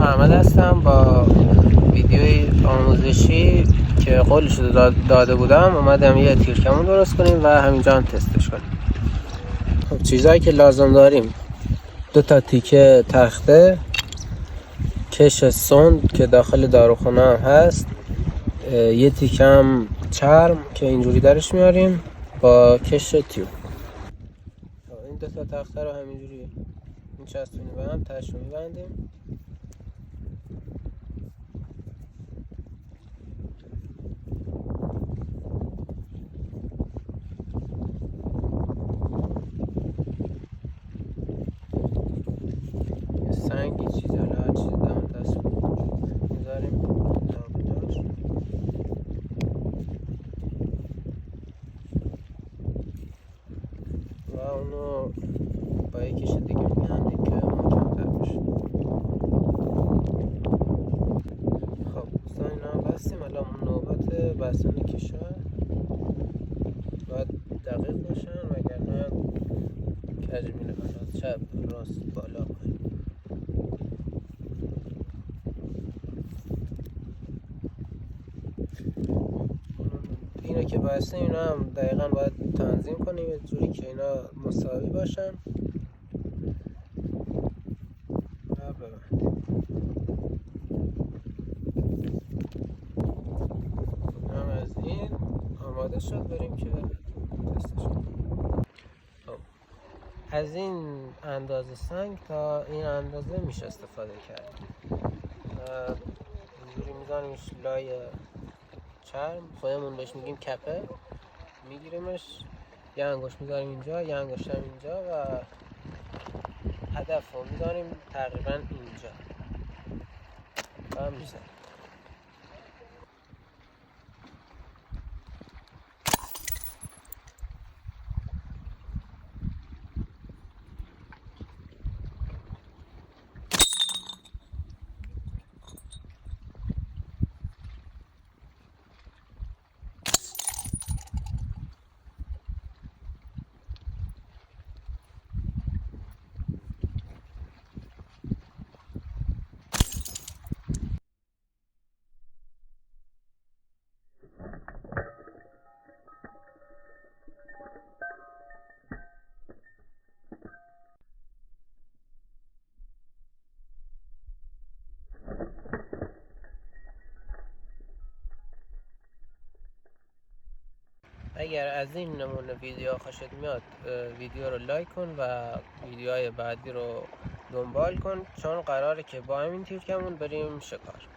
محمد هستم با ویدیوی آموزشی که قولش داده بودم. اومدم یه تیرکمون درست کنیم و همینجا هم تستش کنیم. خب چیزهایی که لازم داریم: 2 تا تیکه تخته، کش سوند که داخل داروخونه هم هست، یه تیکه هم چرم که اینجوری درش میاریم با کش تیوب. این 2 تا تخته رو همینجوری میچسبونیم به هم، تهش رو میبندیم. سنگی چیزی حالا هر چیزی دم دست میذاریم داغدار و اونو با یکیش دیگه می‌بندیم که محکم‌تر بشه. خب مثلا اینا هم بستیم. الان نوبت بستن کشا باید دقیق باشن وگرنه کج میره بالا، چپ راست بالا پایین. اینا که بستیم اینا هم دقیقا باید تنظیم کنیم یه جوری که اینا مساوی باشن و ببندیم. هم از این آماده شد، بریم که تستش کنیم. از این اندازه سنگ تا این اندازه میشه استفاده کرد. اینجوری میزنیمش لای چرم، خودمون بهش میگیم کپه. میگیریمش، یه انگشت میذاریم اینجا، یه انگشت هم اینجا و هدف رو میذاریم تقریبا اینجا و هم میزنیم. اگر از این نمونه ویدیو خوشت میاد ویدیو رو لایک کن و ویدیوهای بعدی رو دنبال کن، چون قراره که با همین تیرکمون بریم شکار.